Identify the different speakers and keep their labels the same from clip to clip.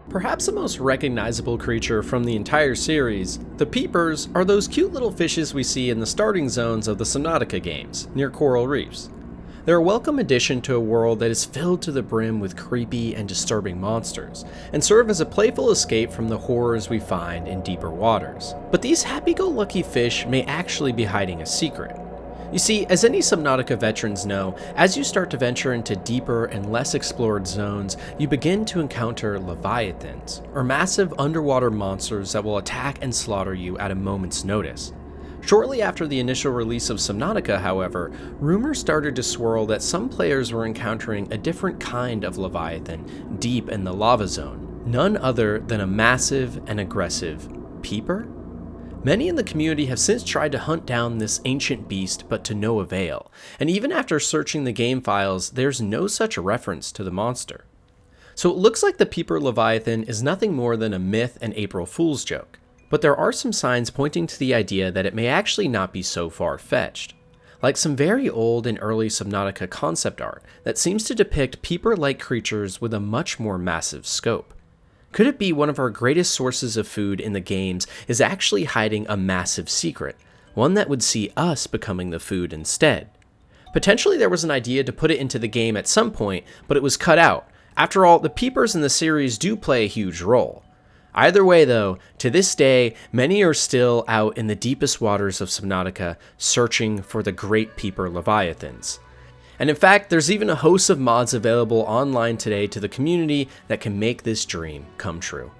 Speaker 1: Perhaps the most recognizable creature from the entire series, the Peepers are those cute little fishes we see in the starting zones of the Subnautica games, near coral reefs. They're a welcome addition to a world that is filled to the brim with creepy and disturbing monsters, and serve as a playful escape from the horrors we find in deeper waters. But these happy-go-lucky fish may actually be hiding a secret. You see, as any Subnautica veterans know, as you start to venture into deeper and less explored zones, you begin to encounter Leviathans, or massive underwater monsters that will attack and slaughter you at a moment's notice. Shortly after the initial release of Subnautica, however, rumors started to swirl that some players were encountering a different kind of Leviathan deep in the lava zone, none other than a massive and aggressive Peeper? Many in the community have since tried to hunt down this ancient beast, but to no avail, and even after searching the game files, there's no such reference to the monster. So it looks like the Peeper Leviathan is nothing more than a myth and April Fool's joke, but there are some signs pointing to the idea that it may actually not be so far-fetched. Like some very old and early Subnautica concept art that seems to depict Peeper-like creatures with a much more massive scope. Could it be one of our greatest sources of food in the games is actually hiding a massive secret, one that would see us becoming the food instead? Potentially there was an idea to put it into the game at some point, but it was cut out. After all, the Peepers in the series do play a huge role. Either way though, to this day, many are still out in the deepest waters of Subnautica searching for the great Peeper Leviathans. And in fact, there's even a host of mods available online today to the community that can make this dream come true.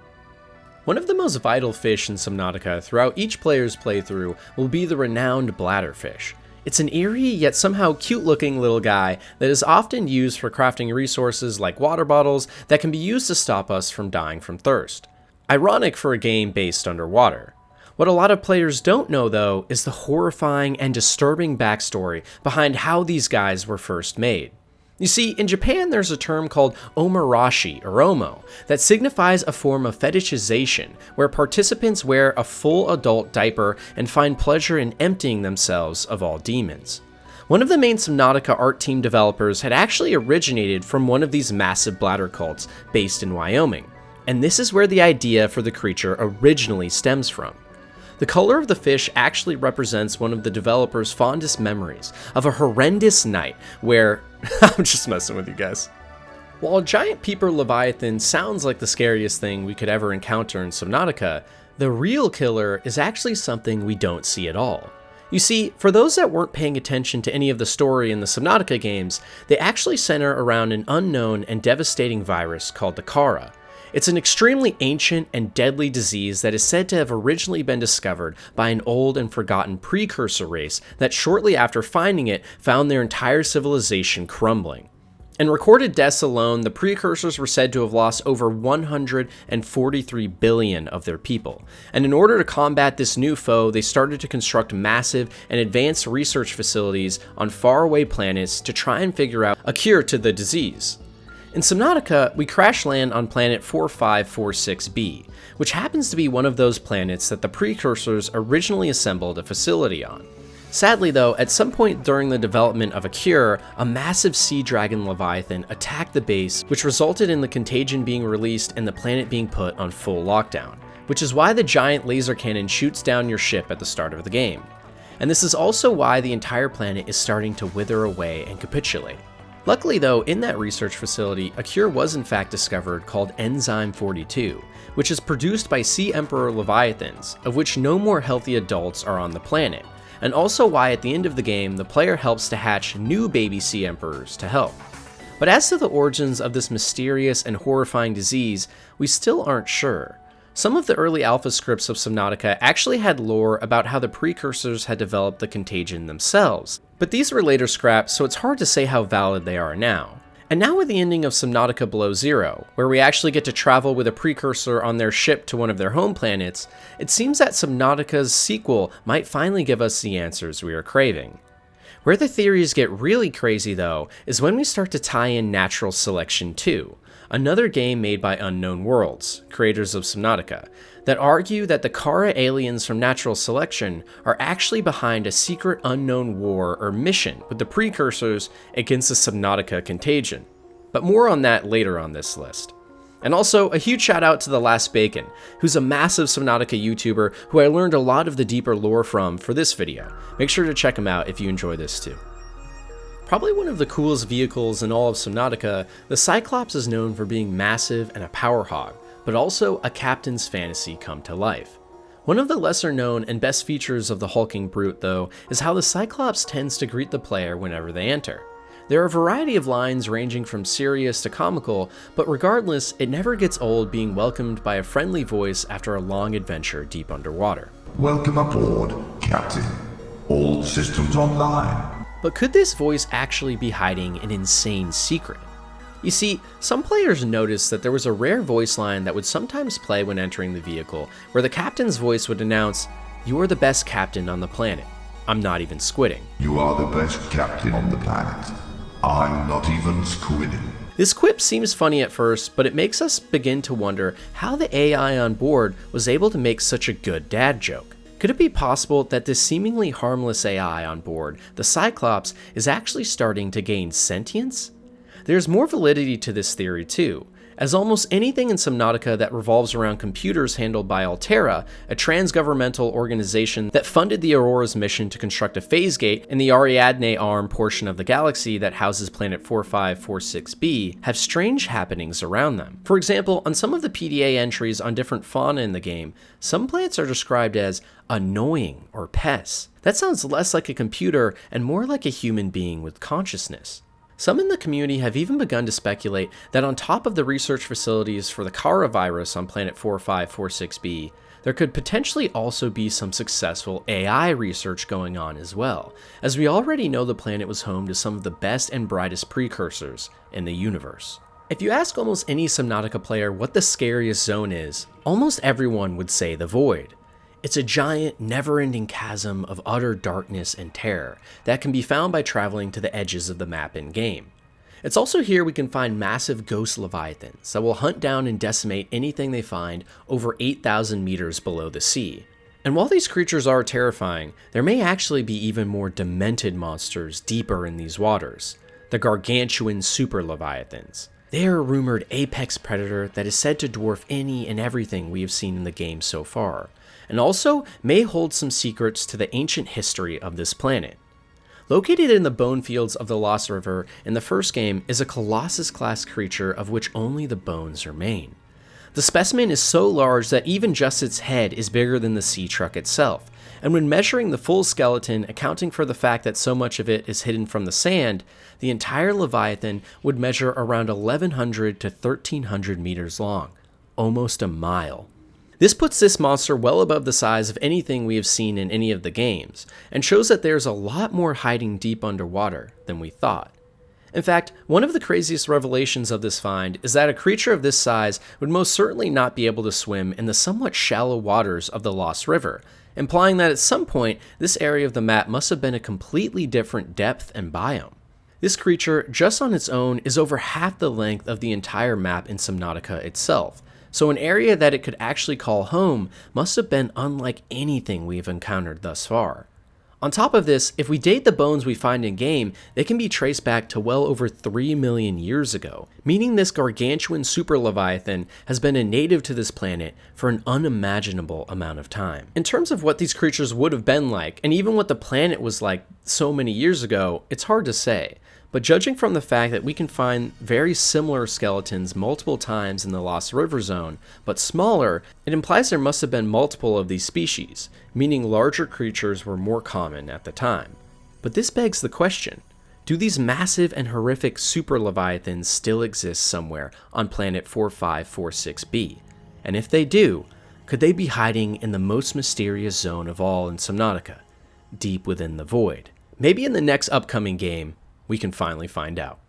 Speaker 1: One of the most vital fish in Subnautica throughout each player's playthrough will be the renowned Bladder Fish. It's an eerie yet somehow cute looking little guy that is often used for crafting resources like water bottles that can be used to stop us from dying from thirst. Ironic for a game based underwater. What a lot of players don't know, though, is the horrifying and disturbing backstory behind how these guys were first made. You see, in Japan there's a term called omurashi, or omo, that signifies a form of fetishization, where participants wear a full adult diaper and find pleasure in emptying themselves of all demons. One of the main Subnautica art team developers had actually originated from one of these massive bladder cults based in Wyoming, and this is where the idea for the creature originally stems from. The color of the fish actually represents one of the developer's fondest memories of a horrendous night where... I'm just messing with you guys. While a giant Peeper Leviathan sounds like the scariest thing we could ever encounter in Subnautica, the real killer is actually something we don't see at all. You see, for those that weren't paying attention to any of the story in the Subnautica games, they actually center around an unknown and devastating virus called the Cara. It's an extremely ancient and deadly disease that is said to have originally been discovered by an old and forgotten precursor race that shortly after finding it found their entire civilization crumbling. In recorded deaths alone, the precursors were said to have lost over 143 billion of their people, and in order to combat this new foe, they started to construct massive and advanced research facilities on faraway planets to try and figure out a cure to the disease. In Subnautica, we crash land on planet 4546b, which happens to be one of those planets that the precursors originally assembled a facility on. Sadly though, at some point during the development of a cure, a massive sea dragon Leviathan attacked the base, which resulted in the contagion being released and the planet being put on full lockdown, which is why the giant laser cannon shoots down your ship at the start of the game. And this is also why the entire planet is starting to wither away and capitulate. Luckily though, in that research facility, a cure was in fact discovered called Enzyme 42, which is produced by Sea Emperor Leviathans, of which no more healthy adults are on the planet, and also why at the end of the game, the player helps to hatch new baby Sea Emperors to help. But as to the origins of this mysterious and horrifying disease, we still aren't sure. Some of the early alpha scripts of Subnautica actually had lore about how the precursors had developed the contagion themselves, but these were later scrapped, so it's hard to say how valid they are now. And now with the ending of Subnautica Below Zero, where we actually get to travel with a precursor on their ship to one of their home planets, it seems that Subnautica's sequel might finally give us the answers we are craving. Where the theories get really crazy though, is when we start to tie in Natural Selection 2, another game made by Unknown Worlds, creators of Subnautica, that argue that the Cara aliens from Natural Selection are actually behind a secret unknown war or mission with the precursors against the Subnautica contagion. But more on that later on this list. And also, a huge shout out to The Last Bacon, who's a massive Subnautica YouTuber who I learned a lot of the deeper lore from for this video. Make sure to check him out if you enjoy this too. Probably one of the coolest vehicles in all of Subnautica, the Cyclops is known for being massive and a power hog, but also a captain's fantasy come to life. One of the lesser known and best features of the hulking brute, though, is how the Cyclops tends to greet the player whenever they enter. There are a variety of lines ranging from serious to comical, but regardless, it never gets old being welcomed by a friendly voice after a long adventure deep underwater.
Speaker 2: Welcome aboard, Captain. All systems online.
Speaker 1: But could this voice actually be hiding an insane secret? You see, some players noticed that there was a rare voice line that would sometimes play when entering the vehicle, where the captain's voice would announce, "You are the best captain on the planet. I'm not even squidding."
Speaker 2: You are the best captain on the planet. I'm not even squidding.
Speaker 1: This quip seems funny at first, but it makes us begin to wonder how the AI on board was able to make such a good dad joke. Could it be possible that this seemingly harmless AI on board, the Cyclops, is actually starting to gain sentience? There's more validity to this theory too, as almost anything in Subnautica that revolves around computers handled by Altera, a trans-governmental organization that funded the Aurora's mission to construct a phase gate in the Ariadne arm portion of the galaxy that houses planet 4546b, have strange happenings around them. For example, on some of the PDA entries on different fauna in the game, some plants are described as annoying or pests. That sounds less like a computer and more like a human being with consciousness. Some in the community have even begun to speculate that on top of the research facilities for the Cara virus on planet 4546b, there could potentially also be some successful AI research going on as well, as we already know the planet was home to some of the best and brightest precursors in the universe. If you ask almost any Subnautica player what the scariest zone is, almost everyone would say the Void. It's a giant, never-ending chasm of utter darkness and terror that can be found by traveling to the edges of the map in-game. It's also here we can find massive ghost Leviathans that will hunt down and decimate anything they find over 8,000 meters below the sea. And while these creatures are terrifying, there may actually be even more demented monsters deeper in these waters, the gargantuan super Leviathans. They are a rumored apex predator that is said to dwarf any and everything we have seen in the game so far, and also may hold some secrets to the ancient history of this planet. Located in the bone fields of the Lost River in the first game is a Colossus-class creature of which only the bones remain. The specimen is so large that even just its head is bigger than the sea truck itself, and when measuring the full skeleton, accounting for the fact that so much of it is hidden from the sand, the entire Leviathan would measure around 1,100 to 1,300 meters long, almost a mile. This puts this monster well above the size of anything we have seen in any of the games, and shows that there's a lot more hiding deep underwater than we thought. In fact, one of the craziest revelations of this find is that a creature of this size would most certainly not be able to swim in the somewhat shallow waters of the Lost River, implying that at some point this area of the map must have been a completely different depth and biome. This creature, just on its own, is over half the length of the entire map in Subnautica itself, so an area that it could actually call home must have been unlike anything we've encountered thus far. On top of this, if we date the bones we find in-game, they can be traced back to well over 3 million years ago, meaning this gargantuan super Leviathan has been a native to this planet for an unimaginable amount of time. In terms of what these creatures would have been like, and even what the planet was like so many years ago, it's hard to say. But judging from the fact that we can find very similar skeletons multiple times in the Lost River zone, but smaller, it implies there must have been multiple of these species, meaning larger creatures were more common at the time. But this begs the question, do these massive and horrific super Leviathans still exist somewhere on planet 4546b? And if they do, could they be hiding in the most mysterious zone of all in Subnautica, deep within the Void? Maybe in the next upcoming game, we can finally find out.